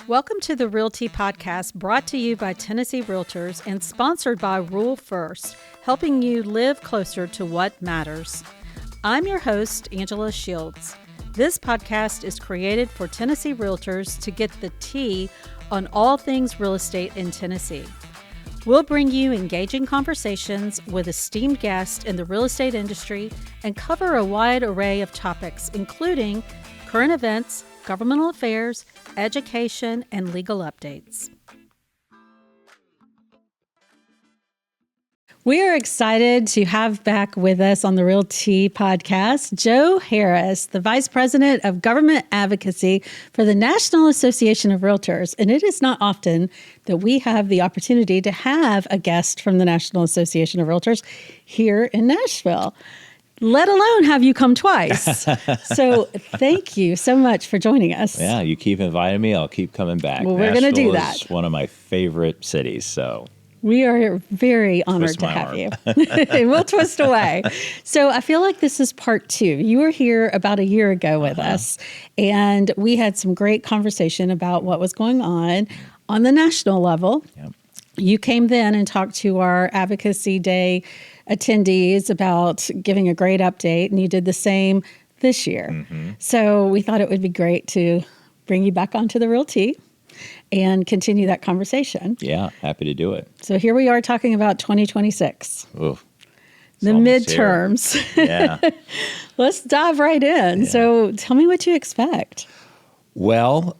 Welcome to the RealTea podcast, brought to you by Tennessee Realtors and sponsored by Rule First, helping you live closer to what matters. I'm your host, Angela Shields. This podcast is created for Tennessee Realtors to get the tea on all things real estate in Tennessee. We'll bring you engaging conversations with esteemed guests in the real estate industry and cover a wide array of topics, including current events, governmental affairs, education, and legal updates. We are excited to have back with us on the RealTea podcast, Joe Harris, the Vice President of Government Advocacy for the National Association of Realtors. And it is not often that we have the opportunity to have a guest from the National Association of Realtors here in Nashville, let alone have you come twice. So thank you so much for joining us. Yeah, you keep inviting me. I'll keep coming back. Well, we're going to do that. It's one of my favorite cities, so... We are very honored to have you. We'll twist away. So I feel like this is part two. You were here about a year ago with us, and we had some great conversation about what was going on the national level. Yep. You came then and talked to our Advocacy Day attendees about giving a great update, and you did the same this year. Mm-hmm. So we thought it would be great to bring you back onto the RealTea and continue that conversation. Yeah, happy to do it. So here we are talking about 2026. Oof, the midterms. Yeah. Let's dive right in. Yeah. So tell me what you expect. Well,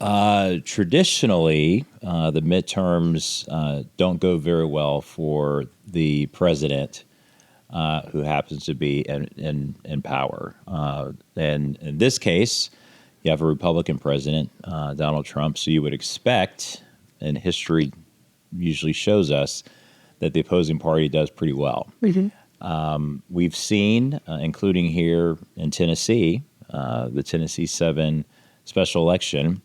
traditionally, the midterms don't go very well for the president who happens to be in power. And in this case, you have a Republican president, Donald Trump, so you would expect, and history usually shows us, that the opposing party does pretty well. Mm-hmm. We've seen, including here in Tennessee, the Tennessee 7 special election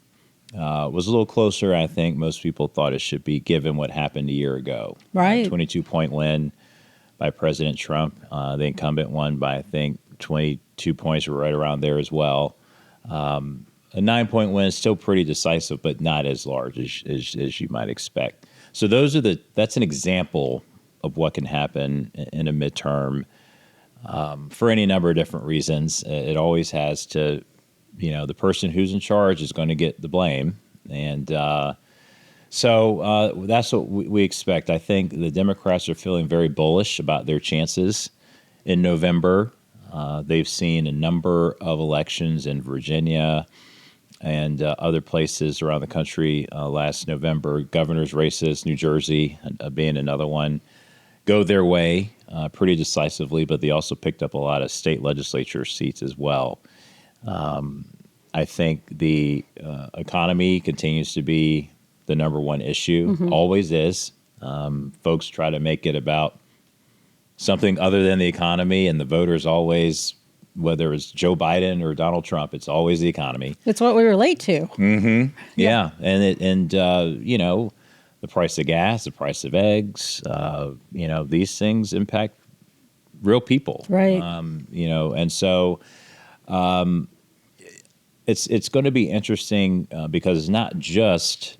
was a little closer, I think, most people thought it should be, given what happened a year ago. Right. 22-point win by President Trump. The incumbent won by, I think, 22 points, or right around there as well. A 9-point win is still pretty decisive, but not as large as you might expect. So that's an example of what can happen in a midterm for any number of different reasons. It always has to, the person who's in charge is going to get the blame. And so that's what we expect. I think the Democrats are feeling very bullish about their chances in November. They've seen a number of elections in Virginia and other places around the country last November. Governor's races, New Jersey being another one, go their way pretty decisively, but they also picked up a lot of state legislature seats as well. I think the economy continues to be the number one issue, always is. Folks try to make it about something other than the economy, and the voters always, whether it's Joe Biden or Donald Trump, it's always the economy. It's what we relate to. Mm-hmm. Yeah. And the price of gas, the price of eggs, these things impact real people. Right. And so it's going to be interesting because it's not just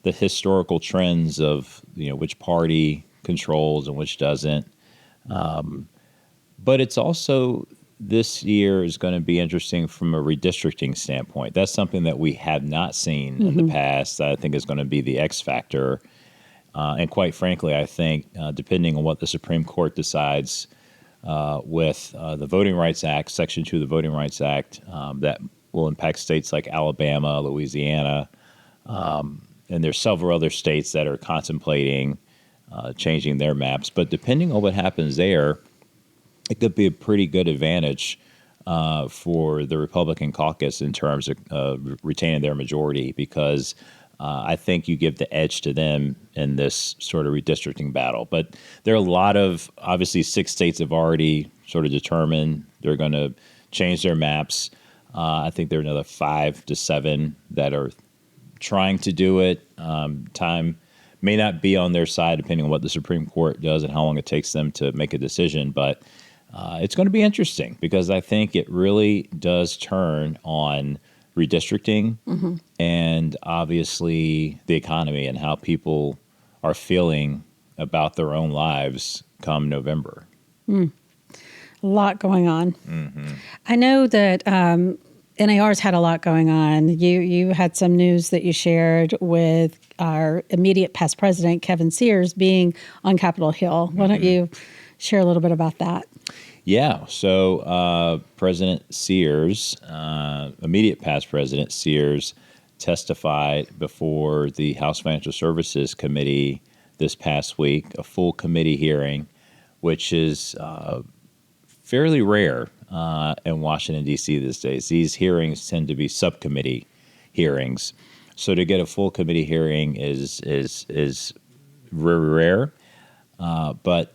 the historical trends of, which party controls and which doesn't. But it's also, this year is going to be interesting from a redistricting standpoint. That's something that we have not seen in the past. That I think is going to be the X factor. And quite frankly, I think depending on what the Supreme Court decides with the Voting Rights Act, Section 2 of the Voting Rights Act, that will impact states like Alabama, Louisiana, and there's several other states that are contemplating changing their maps. But depending on what happens there, it could be a pretty good advantage for the Republican caucus in terms of retaining their majority, because I think you give the edge to them in this sort of redistricting battle. But there are a lot of, obviously 6 states have already sort of determined they're going to change their maps. I think there are another 5 to 7 that are trying to do it. Time may not be on their side depending on what the Supreme Court does and how long it takes them to make a decision. But it's going to be interesting because I think it really does turn on redistricting and obviously the economy and how people are feeling about their own lives come November. A lot going on. I know that NAR's had a lot going on. You had some news that you shared with our immediate past president, Kevin Sears, being on Capitol Hill. Why don't you share a little bit about that? Yeah. So President Sears, immediate past President Sears, testified before the House Financial Services Committee this past week, a full committee hearing, which is fairly rare in Washington, D.C. these days. These hearings tend to be subcommittee hearings. So to get a full committee hearing is very rare. But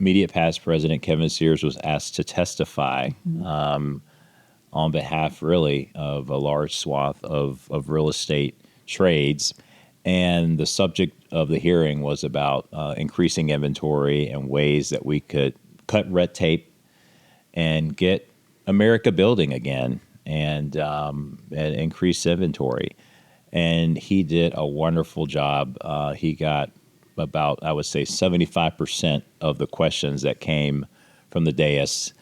immediate past President Kevin Sears was asked to testify on behalf, really, of a large swath of real estate trades. And the subject of the hearing was about increasing inventory and ways that we could cut red tape and get America building again and increase inventory. And he did a wonderful job. He got about, I would say, 75% of the questions that came from the dais.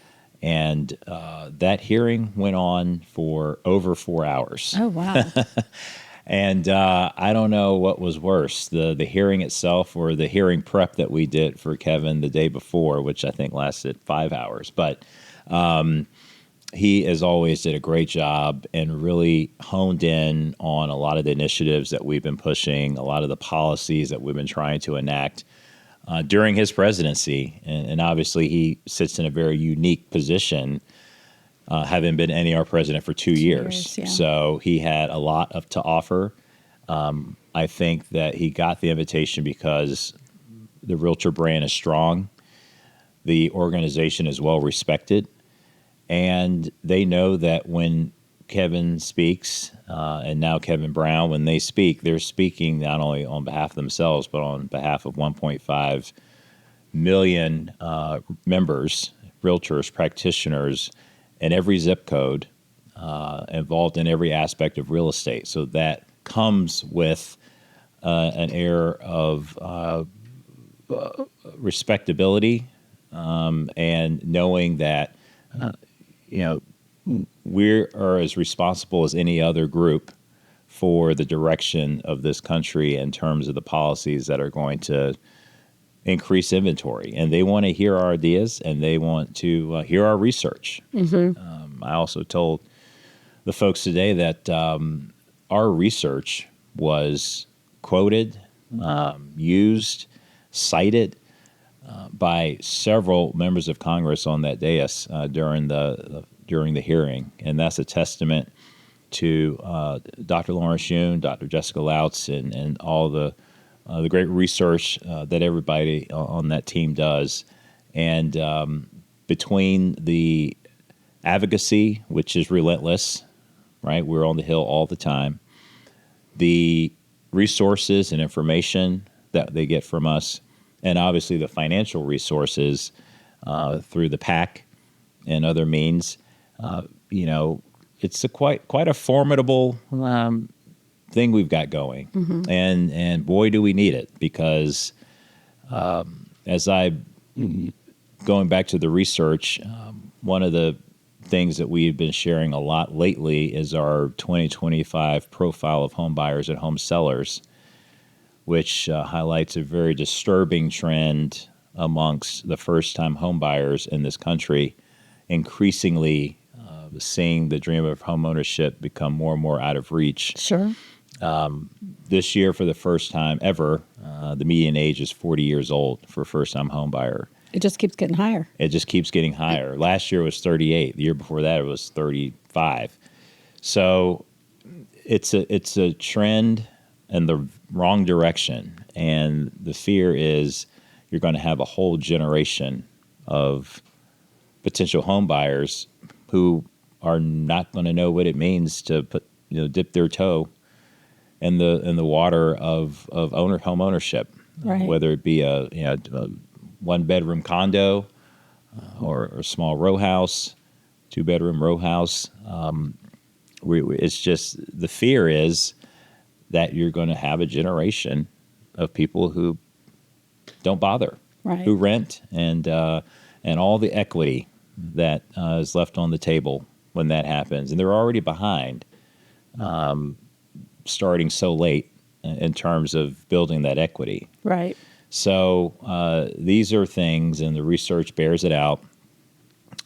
And that hearing went on for over 4 hours. Oh, wow. And I don't know what was worse, the hearing itself or the hearing prep that we did for Kevin the day before, which I think lasted 5 hours. But he, as always, did a great job and really honed in on a lot of the initiatives that we've been pushing, a lot of the policies that we've been trying to enact during his presidency. And obviously, he sits in a very unique position, having been NAR president for 2 years. Yeah. So he had a lot to offer. I think that he got the invitation because the Realtor brand is strong. The organization is well respected. And they know that when Kevin speaks, and now Kevin Brown, when they speak, they're speaking not only on behalf of themselves, but on behalf of 1.5 million members, realtors, practitioners, in every zip code, involved in every aspect of real estate. So that comes with an air of respectability and knowing that we are as responsible as any other group for the direction of this country in terms of the policies that are going to increase inventory. And they want to hear our ideas and they want to hear our research. I also told the folks today that our research was quoted, used, cited by several members of Congress on that dais during the hearing, and that's a testament to Dr. Lawrence Yoon, Dr. Jessica Lautz, and all the great research that everybody on that team does. And between the advocacy, which is relentless, right? We're on the Hill all the time. The resources and information that they get from us, and obviously the financial resources through the PAC and other means. It's a quite a formidable thing we've got going, and boy, do we need it, because as I going back to the research, one of the things that we've been sharing a lot lately is our 2025 profile of home buyers and home sellers, which highlights a very disturbing trend amongst the first-time home buyers in this country, increasingly seeing the dream of homeownership become more and more out of reach. Sure. This year, for the first time ever, the median age is 40 years old for a first-time home buyer. It just keeps getting higher. It just keeps getting higher. Last year was 38. The year before that, it was 35. So it's a trend in the wrong direction. And the fear is you're going to have a whole generation of potential home buyers who are not going to know what it means to dip their toe in the water of home ownership, right. Whether it be a one-bedroom condo or a small row house, two-bedroom row house. it's just the fear is that you're going to have a generation of people who don't bother, Right. who rent, and all the equity that is left on the table when that happens, and they're already behind, starting so late in terms of building that equity. Right. So these are things, and the research bears it out.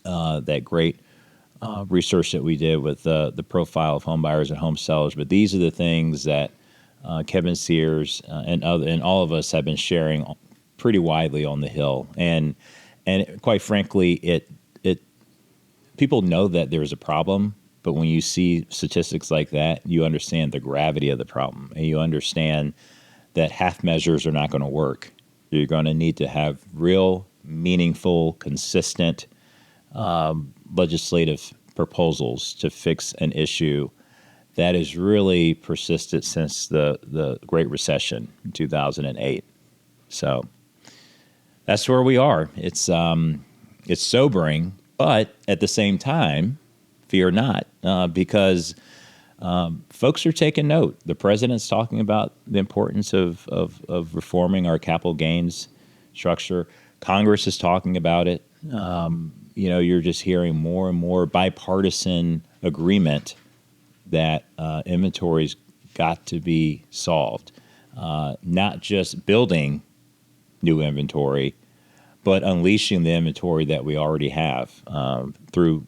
That great research that we did with the profile of home buyers and home sellers. But these are the things that Kevin Sears and all of us have been sharing pretty widely on the Hill. And quite frankly, it people know that there's a problem, but when you see statistics like that, you understand the gravity of the problem, and you understand that half measures are not going to work. You're going to need to have real, meaningful, consistent legislative proposals to an issue that has really persisted since the Great Recession in 2008. So that's where we are. It's sobering, but at the same time, fear not, because folks are taking note. The president's talking about the importance of reforming our capital gains structure. Congress is talking about it. You're just hearing more and more bipartisan agreement that inventory's got to be solved. Not just building new inventory, but unleashing the inventory that we already have through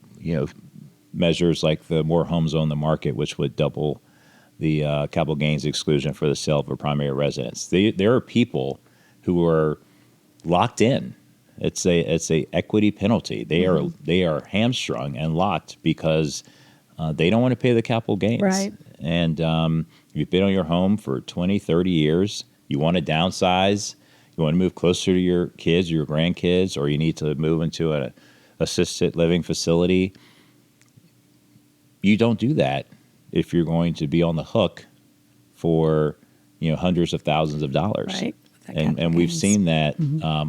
measures like the more homes on the market, which would double the capital gains exclusion for the sale of a primary residence. There are people who are locked in. It's a equity penalty. They are hamstrung and locked because they don't want to pay the capital gains. Right. And you've been on your home for 20, 30 years. You want to downsize. You want to move closer to your kids, your grandkids, or you need to move into an assisted living facility. You don't do that if you're going to be on the hook for hundreds of thousands of dollars. Right. And we've seen that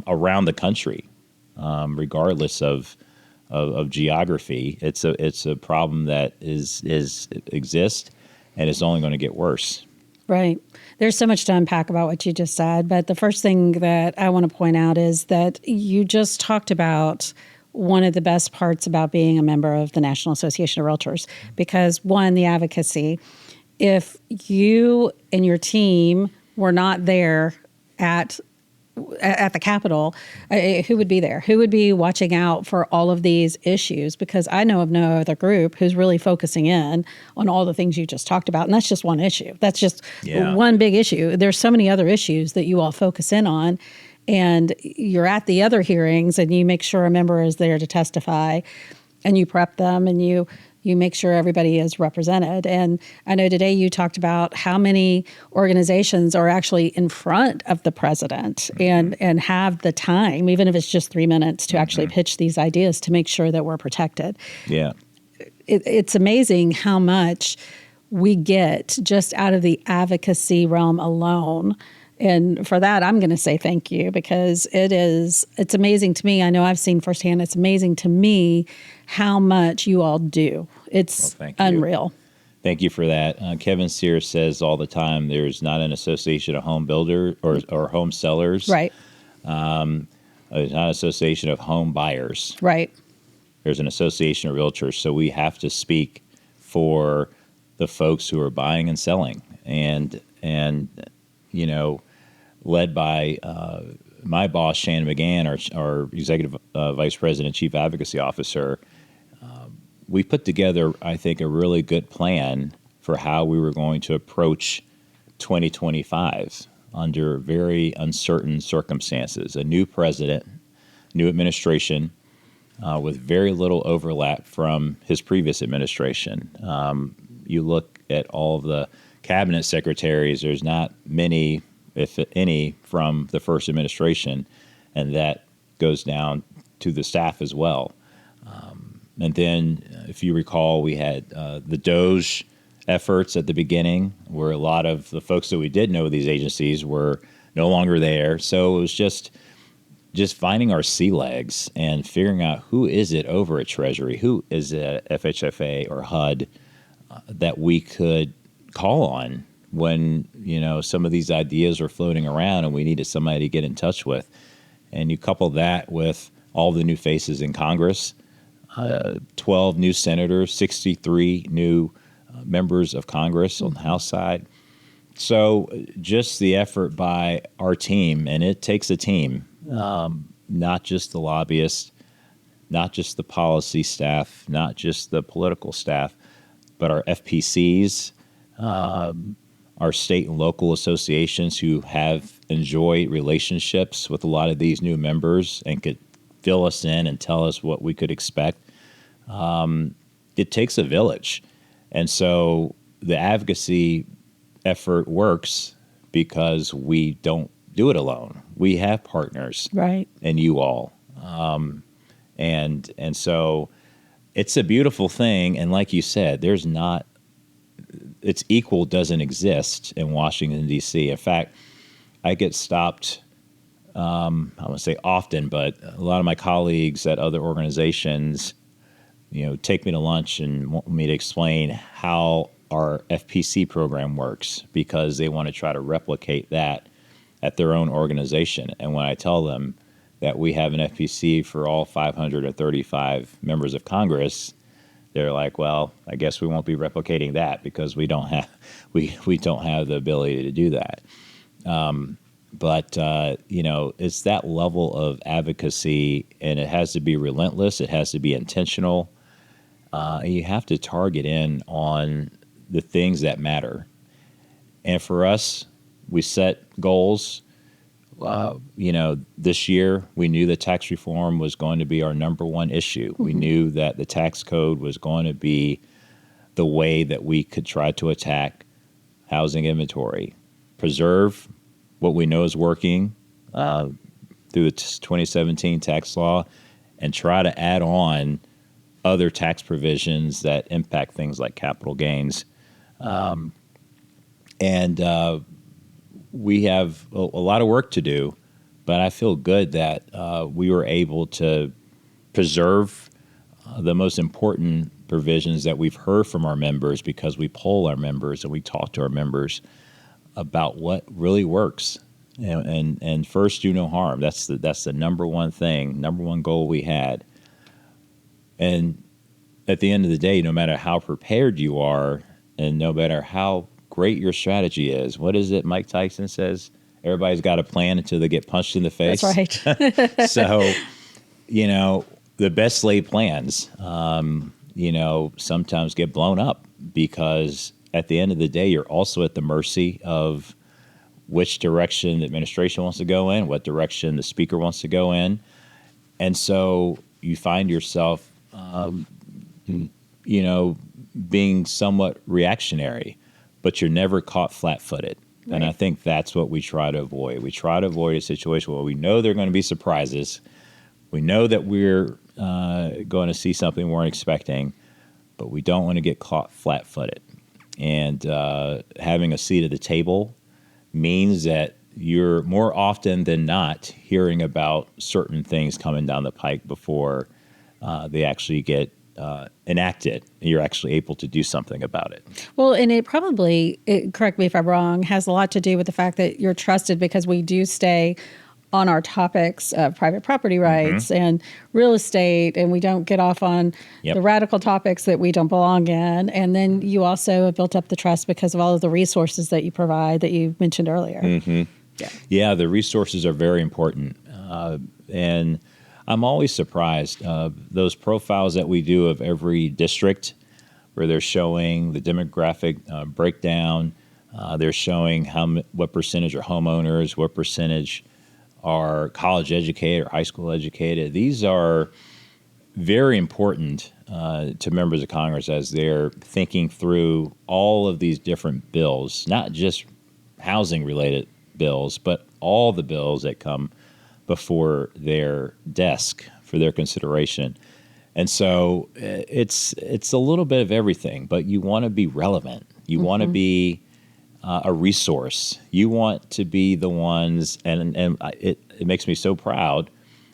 around the country, regardless of geography. It's a problem that exists, and it's only going to get worse. Right. There's so much to unpack about what you just said, but the first thing that I want to point out is that you just talked about one of the best parts about being a member of the National Association of Realtors, because one, the advocacy. If you and your team were not there at the Capitol, who would be there? Who would be watching out for all of these issues? Because I know of no other group who's really focusing in on all the things you just talked about. And that's just one issue. That's just one big issue. There's so many other issues that you all focus in on. And you're at the other hearings and you make sure a member is there to testify and you prep them and you make sure everybody is represented. And I know today you talked about how many organizations are actually in front of the president and have the time, even if it's just 3 minutes, to actually pitch these ideas to make sure that we're protected. Yeah. It's amazing how much we get just out of the advocacy realm alone. And for that, I'm going to say thank you, because it's amazing to me. I know I've seen firsthand, it's amazing to me how much you all do. It's unreal. Thank you for that. Kevin Sears says all the time, there's not an association of home builders or home sellers. Right. There's not an association of home buyers. Right. There's an association of realtors. So we have to speak for the folks who are buying and selling. And led by my boss, Shannon McGann, our Executive Vice President, Chief Advocacy Officer. We put together, I think, a really good plan for how we were going to approach 2025 under very uncertain circumstances. A new president, new administration, with very little overlap from his previous administration. You look at all of the cabinet secretaries, there's not many, if any, from the first administration, and that goes down to the staff as well. And then, if you recall, we had the DOGE efforts at the beginning, where a lot of the folks that we did know these agencies were no longer there. So it was just finding our sea legs and figuring out who is it over at Treasury, who is it at FHFA or HUD, that we could call on when, some of these ideas are floating around and we needed somebody to get in touch with. And you couple that with all the new faces in Congress, 12 new senators, 63 new members of Congress on the House side. So just the effort by our team, and it takes a team, not just the lobbyists, not just the policy staff, not just the political staff, but our FPCs, our state and local associations who have enjoyed relationships with a lot of these new members and could fill us in and tell us what we could expect. It takes a village. And so the advocacy effort works because we don't do it alone. We have partners, right? And you all. And so it's a beautiful thing. And like you said, it's equal doesn't exist in Washington, D.C. In fact, I get stopped, I won't say often, but a lot of my colleagues at other organizations, take me to lunch and want me to explain how our FPC program works because they want to try to replicate that at their own organization. And when I tell them that we have an FPC for all 535 members of Congress, they're like, well, I guess we won't be replicating that because we don't have the ability to do that. But it's that level of advocacy, and it has to be relentless. It has to be intentional. You have to target in on the things that matter. And for us, we set goals. This year we knew that tax reform was going to be our number one issue. Mm-hmm. We knew that the tax code was going to be the way that we could try to attack housing inventory, preserve what we know is working through the 2017 tax law, and try to add on other tax provisions that impact things like capital gains. We have a lot of work to do, but I feel good that we were able to preserve the most important provisions that we've heard from our members because we poll our members and we talk to our members about what really works. And first, do no harm. That's the number one goal we had. And at the end of the day, no matter how prepared you are and no matter how great your strategy is, what is it Mike Tyson says? Everybody's got a plan until they get punched in the face. That's right. So, the best laid plans, sometimes get blown up because at the end of the day, you're also at the mercy of which direction the administration wants to go in, what direction the speaker wants to go in. And so you find yourself, being somewhat reactionary, but you're never caught flat-footed. Right. And I think that's what we try to avoid. We try to avoid a situation where we know there are going to be surprises. We know that we're going to see something we weren't expecting, but we don't want to get caught flat-footed. And having a seat at the table means that you're more often than not hearing about certain things coming down the pike before they actually get enacted. You're actually able to do something about it. Well, and it probably, correct me if I'm wrong, has a lot to do with the fact that you're trusted because we do stay on our topics of private property rights and real estate, and we don't get off on the radical topics that we don't belong in. And then you also have built up the trust because of all of the resources that you provide that you mentioned earlier. Mm-hmm. Yeah, the resources are very important. And I'm always surprised. Those profiles that we do of every district where they're showing the demographic breakdown, they're showing what percentage are homeowners, what percentage are college educated or high school educated. These are very important to members of Congress as they're thinking through all of these different bills, not just housing-related bills, but all the bills that come before their desk for their consideration. And so it's a little bit of everything, but you want to be relevant. You want to be a resource. You want to be the ones, and it makes me so proud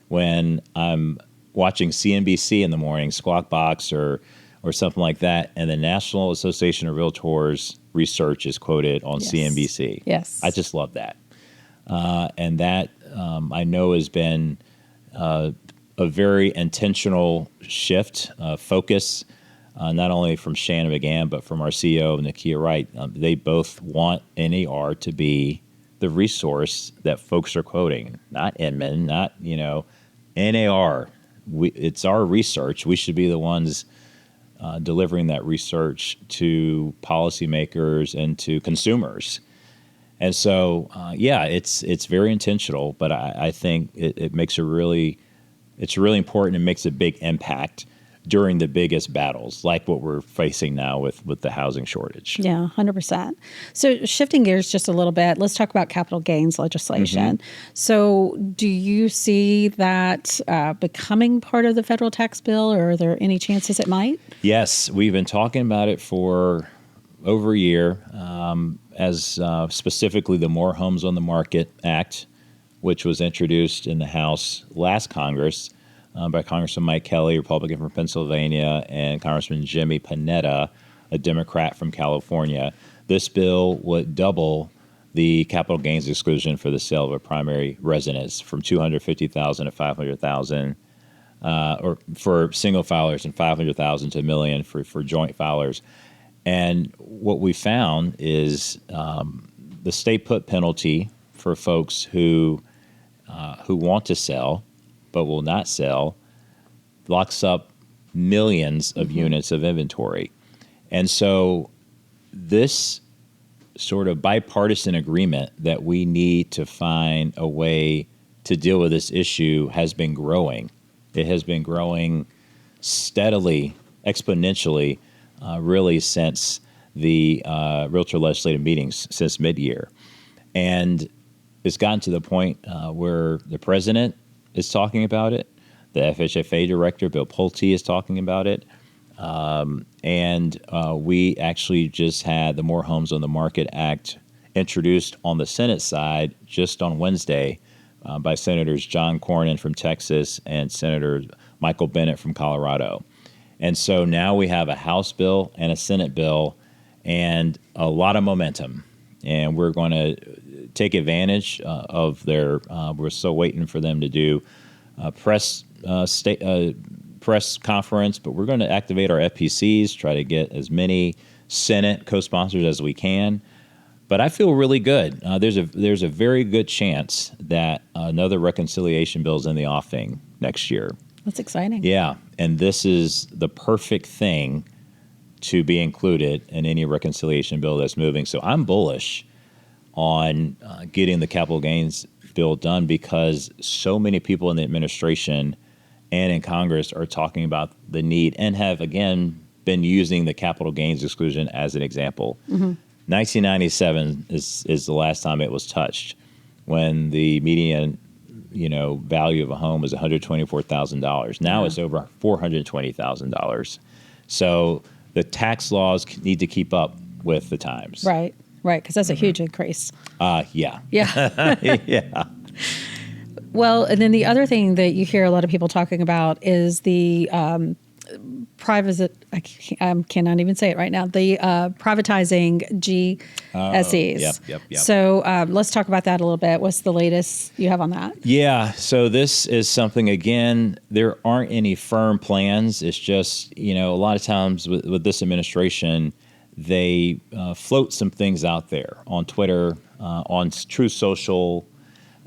when I'm watching CNBC in the morning, Squawk Box, or or something like that. And the National Association of Realtors research is quoted on CNBC. Yes. I just love that. And that I know has been a very intentional shift, focus, not only from Shannon McGann, but from our CEO, Nakia Wright. They both want NAR to be the resource that folks are quoting, not Inman, not, NAR. It's our research. We should be the ones delivering that research to policymakers and to consumers. And so, it's very intentional, but I think it makes it's really important. It makes a big impact during the biggest battles, like what we're facing now with the housing shortage. Yeah, 100%. So shifting gears just a little bit, let's talk about capital gains legislation. So do you see that becoming part of the federal tax bill, or are there any chances it might? Yes, we've been talking about it for over a year, as specifically the More Homes on the Market Act, which was introduced in the House last Congress by Congressman Mike Kelly, Republican from Pennsylvania, and Congressman Jimmy Panetta, a Democrat from California. This bill would double the capital gains exclusion for the sale of a primary residence from $250,000 to $500,000, or for single filers, and $500,000 to $1 million for joint filers. And what we found is the stay put penalty for folks who want to sell but will not sell locks up millions of units of inventory. And so this sort of bipartisan agreement that we need to find a way to deal with this issue has been growing. It has been growing steadily, exponentially, really since the Realtor legislative meetings since mid-year. And it's gotten to the point where the president is talking about it. The FHFA director, Bill Pulte, is talking about it. And we actually just had the More Homes on the Market Act introduced on the Senate side just on Wednesday by Senators John Cornyn from Texas and Senator Michael Bennet from Colorado. And so now we have a House bill and a Senate bill and a lot of momentum. And we're going to take advantage of their. We're still waiting for them to do a press conference, but we're going to activate our FPCs, try to get as many Senate co-sponsors as we can. But I feel really good. There's a very good chance that another reconciliation bill is in the offing next year. That's exciting. Yeah, and this is the perfect thing to be included in any reconciliation bill that's moving. So I'm bullish on getting the capital gains bill done because so many people in the administration and in Congress are talking about the need and have, again, been using the capital gains exclusion as an example. 1997 is the last time it was touched, when the median value of a home was $124,000. Now it's over $420,000. So the tax laws need to keep up with the times. Right, because that's a huge increase. Yeah. Yeah. Well, and then the other thing that you hear a lot of people talking about is the I cannot even say it right now. The privatizing GSEs. Yep. So let's talk about that a little bit. What's the latest you have on that? Yeah. So this is something, again, there aren't any firm plans. It's just, a lot of times with this administration, they float some things out there on Twitter, on Truth Social,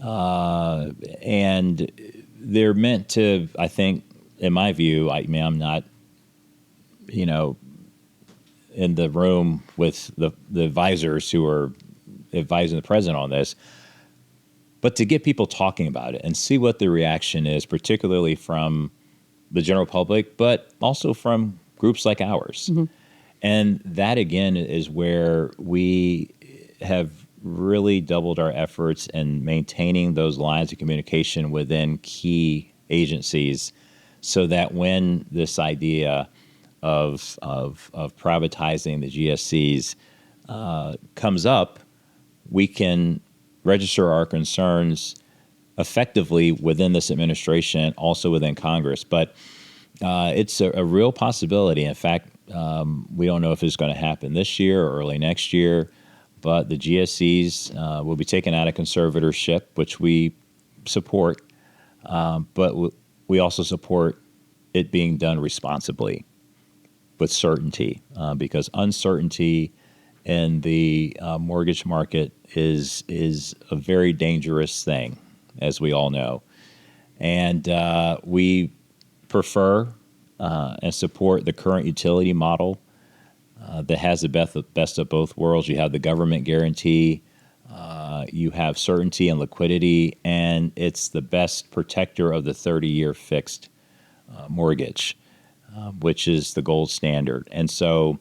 and they're meant to, I think, in my view, I'm not, in the room with the advisors who are advising the president on this, but to get people talking about it and see what the reaction is, particularly from the general public, but also from groups like ours. And that, again, is where we have really doubled our efforts in maintaining those lines of communication within key agencies, so that when this idea of privatizing the GSCs comes up, we can register our concerns effectively within this administration, also within Congress. But It's a real possibility. In fact, we don't know if it's going to happen this year or early next year, but the GSEs will be taken out of conservatorship, which we support, but we also support it being done responsibly with certainty, because uncertainty in the mortgage market is a very dangerous thing, as we all know. And we prefer and support the current utility model that has the best of both worlds. You have the government guarantee, you have certainty and liquidity, and it's the best protector of the 30-year fixed mortgage, which is the gold standard. And so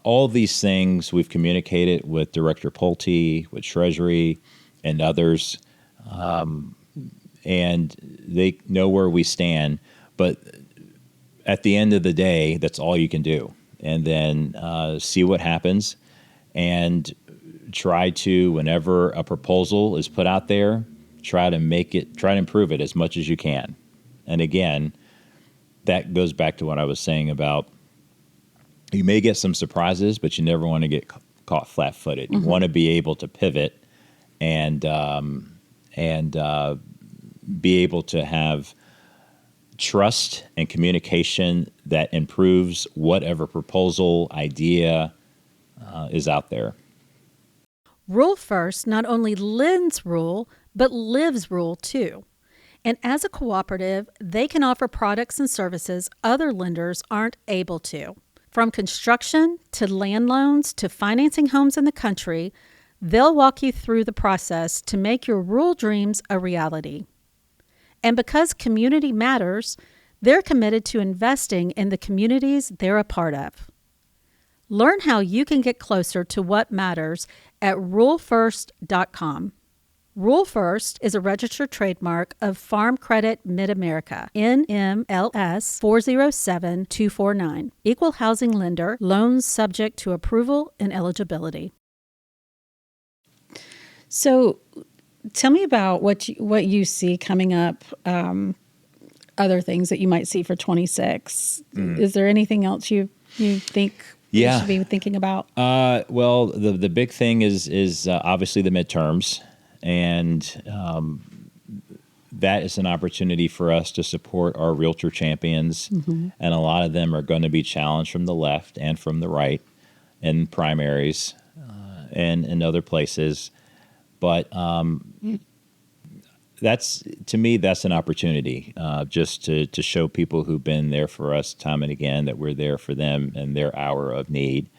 all these things we've communicated with Director Pulte, with Treasury, and others, and they know where we stand. But at the end of the day, that's all you can do. And then see what happens and try to, whenever a proposal is put out there, try to improve it as much as you can. And again, that goes back to what I was saying about you may get some surprises, but you never want to get caught flat-footed. Mm-hmm. You want to be able to pivot and be able to have trust and communication that improves whatever proposal, idea is out there. Rule First not only lends rule, but lives rule too. And as a cooperative, they can offer products and services other lenders aren't able to. From construction to land loans to financing homes in the country, they'll walk you through the process to make your rural dreams a reality. And because community matters, they're committed to investing in the communities they're a part of. Learn how you can get closer to what matters at rulefirst.com. Rule First is a registered trademark of Farm Credit Mid-America, NMLS 407249. Equal housing lender, loans subject to approval and eligibility. So tell me about what you see coming up, other things that you might see for 26. Is there anything else you think we should be thinking about? Well, the big thing is obviously the midterms. And that is an opportunity for us to support our realtor champions. Mm-hmm. And a lot of them are going to be challenged from the left and from the right in primaries and in other places. But to me, that's an opportunity just to show people who've been there for us time and again that we're there for them in their hour of need.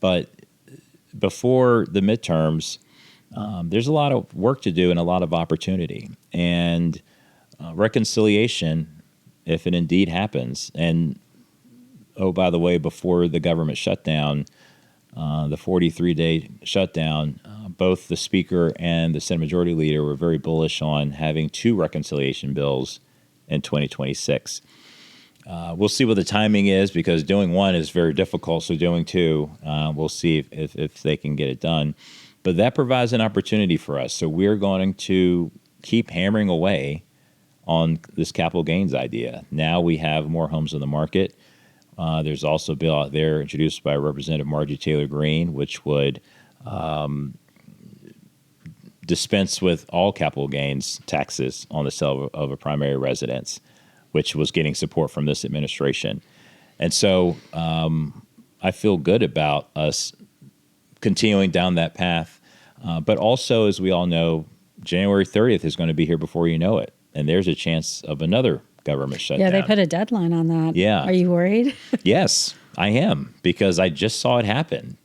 But before the midterms, there's a lot of work to do and a lot of opportunity. And reconciliation, if it indeed happens, and, oh, by the way, before the government shutdown, the 43-day shutdown, both the Speaker and the Senate Majority Leader were very bullish on having 2 reconciliation bills in 2026. We'll see what the timing is, because doing one is very difficult, so doing 2, we'll see if they can get it done. But that provides an opportunity for us. So we're going to keep hammering away on this capital gains idea. Now we have more homes on the market. There's also a bill out there introduced by Representative Margie Taylor Greene, which would dispense with all capital gains taxes on the sale of a primary residence, which was getting support from this administration. And so I feel good about us continuing down that path. But also, as we all know, January 30th is going to be here before you know it. And there's a chance of another government shutdown. Yeah, they put a deadline on that. Yeah. Are you worried? Yes, I am, because I just saw it happen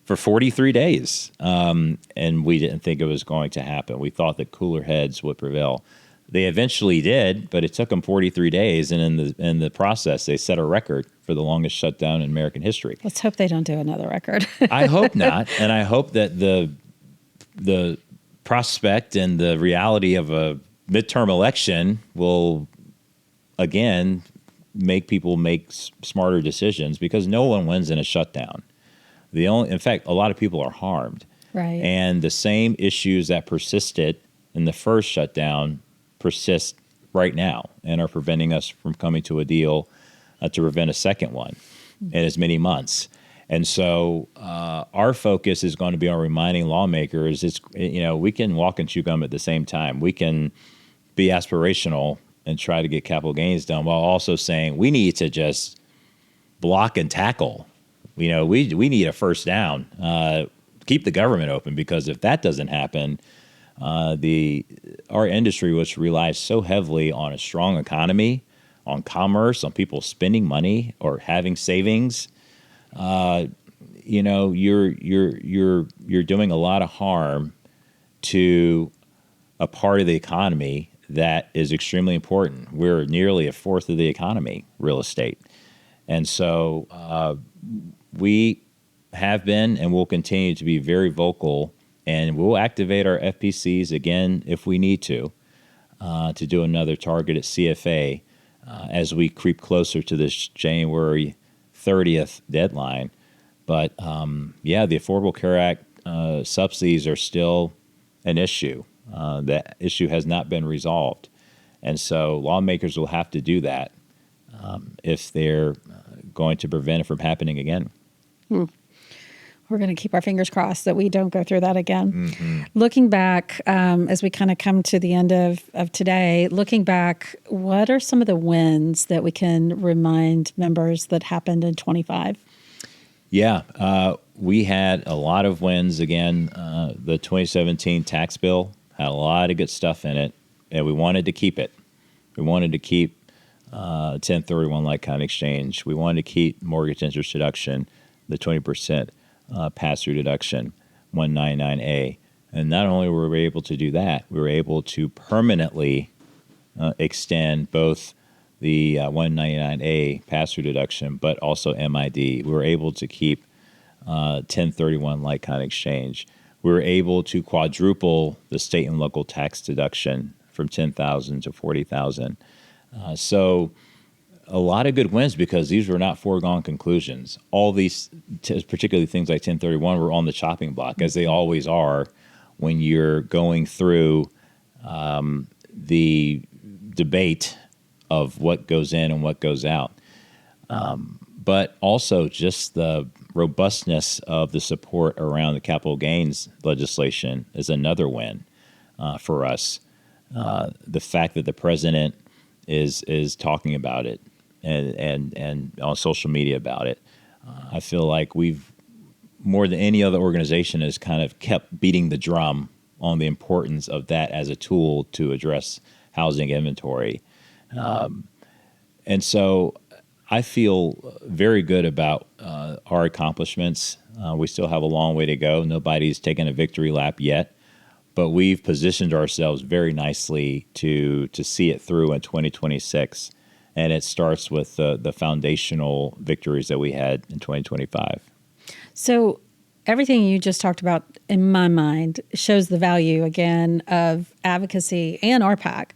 for 43 days. And we didn't think it was going to happen. We thought that cooler heads would prevail. They eventually did, but it took them 43 days. And in the process, they set a record for the longest shutdown in American history. Let's hope they don't do another record. I hope not. And I hope that the prospect and the reality of a midterm election will, again, make people make smarter decisions, because no one wins in a shutdown. In fact, a lot of people are harmed. Right. And the same issues that persisted in the first shutdown persist right now and are preventing us from coming to a deal to prevent a second one in as many months. And so our focus is going to be on reminding lawmakers, we can walk and chew gum at the same time. We can be aspirational and try to get capital gains done while also saying we need to just block and tackle. We need a first down, keep the government open, because if that doesn't happen, our industry, which relies so heavily on a strong economy, on commerce, on people spending money or having savings, you're doing a lot of harm to a part of the economy that is extremely important. We're nearly a fourth of the economy, real estate. And so we have been and will continue to be very vocal, and we'll activate our FPCs again if we need to do another targeted CFA as we creep closer to this January 30th deadline. But the Affordable Care Act subsidies are still an issue. That issue has not been resolved. And so lawmakers will have to do that if they're going to prevent it from happening again. We're going to keep our fingers crossed that we don't go through that again. Mm-hmm. Looking back, as we kind of come to the end of today, looking back, what are some of the wins that we can remind members that happened in 25? Yeah, we had a lot of wins. Again, the 2017 tax bill had a lot of good stuff in it, and we wanted to keep it. We wanted to keep 1031 like-kind exchange. We wanted to keep mortgage interest deduction, the 20% pass-through deduction, 199A. And not only were we able to do that, we were able to permanently extend both the 199A pass-through deduction, but also MID. We were able to keep 1031 like-kind exchange. We were able to quadruple the state and local tax deduction from $10,000 to $40,000. So a lot of good wins because these were not foregone conclusions. All these, particularly things like 1031, were on the chopping block, as they always are when you're going through the debate of what goes in and what goes out. But also just the robustness of the support around the capital gains legislation is another win for us. The fact that the president is talking about it and on social media about it. I feel like we've, more than any other organization, has kind of kept beating the drum on the importance of that as a tool to address housing inventory. And so I feel very good about our accomplishments. We still have a long way to go. Nobody's taken a victory lap yet, but we've positioned ourselves very nicely to see it through in 2026. And it starts with the foundational victories that we had in 2025. So everything you just talked about, in my mind, shows the value, again, of advocacy and RPAC.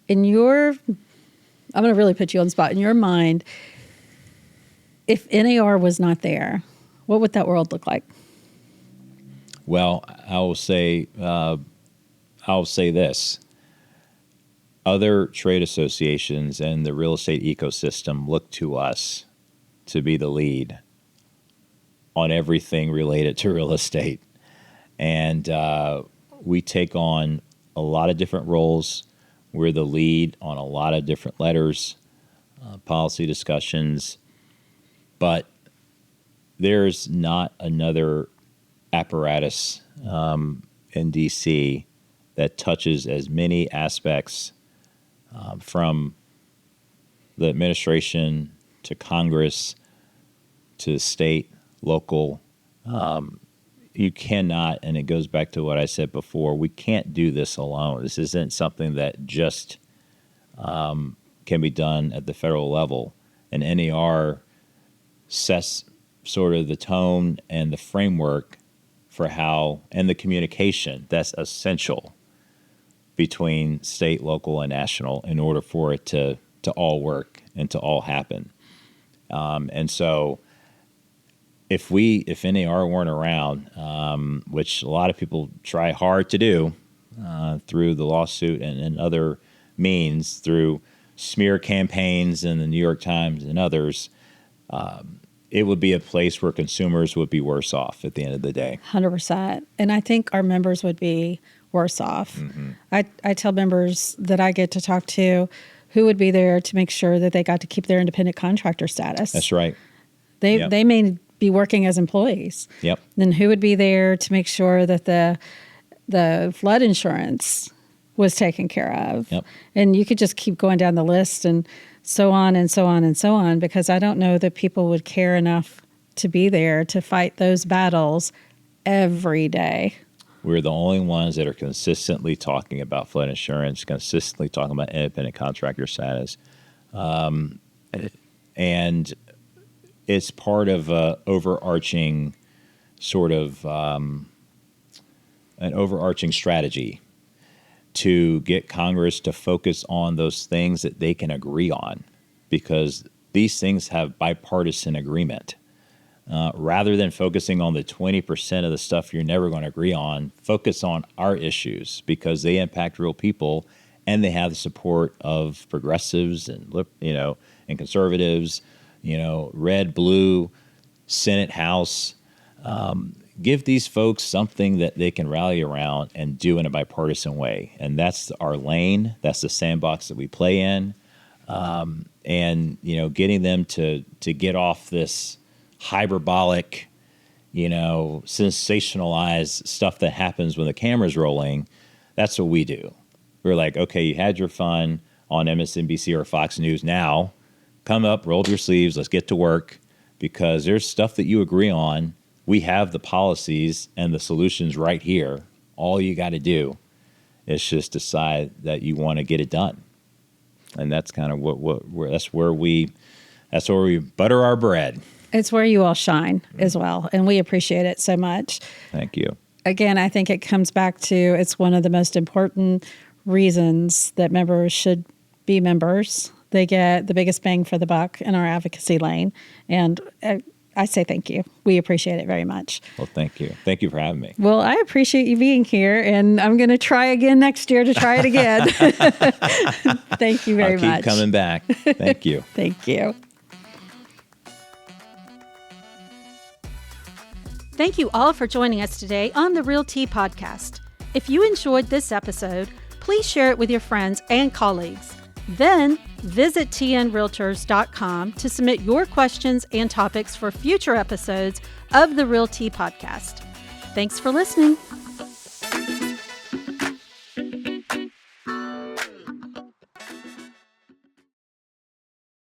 I'm going to really put you on the spot. In your mind, if NAR was not there, what would that world look like? Well, I'll say this. Other trade associations and the real estate ecosystem look to us to be the lead on everything related to real estate. And we take on a lot of different roles. We're the lead on a lot of different letters, policy discussions. But there's not another apparatus in D.C. that touches as many aspects from the administration to Congress to state, local. You cannot, and it goes back to what I said before, we can't do this alone. This isn't something that just can be done at the federal level. And NAR sets sort of the tone and the framework for how, and the communication that's essential between state, local, and national in order for it to all work and to all happen. And so if NAR weren't around, which a lot of people try hard to do through the lawsuit and other means through smear campaigns in the New York Times and others, it would be a place where consumers would be worse off at the end of the day. 100%. And I think our members would be worse off. Mm-hmm. I tell members that I get to talk to who would be there to make sure that they got to keep their independent contractor status. That's right. They may be working as employees. Yep. Then who would be there to make sure that the flood insurance was taken care of? Yep. And you could just keep going down the list and so on and so on and so on, because I don't know that people would care enough to be there to fight those battles every day. We're the only ones that are consistently talking about flood insurance, consistently talking about independent contractor status. And it's part of an overarching sort of an overarching strategy to get Congress to focus on those things that they can agree on, because these things have bipartisan agreement. Rather than focusing on the 20% of the stuff you're never going to agree on, focus on our issues because they impact real people and they have the support of progressives and conservatives, red, blue, Senate, House. Give these folks something that they can rally around and do in a bipartisan way. And that's our lane. That's the sandbox that we play in. And getting them to get off this hyperbolic, sensationalized stuff that happens when the camera's rolling. That's what we do. We're like, okay, you had your fun on MSNBC or Fox News. Now come up, roll your sleeves, let's get to work, because there's stuff that you agree on. We have the policies and the solutions right here. All you got to do is just decide that you want to get it done. And that's kind of that's where we butter our bread. It's where you all shine as well. And we appreciate it so much. Thank you. Again, I think it comes back to it's one of the most important reasons that members should be members. They get the biggest bang for the buck in our advocacy lane. And I say thank you. We appreciate it very much. Well, thank you. Thank you for having me. Well, I appreciate you being here, and I'm going to try again next year to try it again. Thank you very much. I'll keep coming back. Thank you. Thank you. Thank you all for joining us today on the RealTea podcast. If you enjoyed this episode, please share it with your friends and colleagues. Then visit tnrealtors.com to submit your questions and topics for future episodes of the RealTea podcast. Thanks for listening.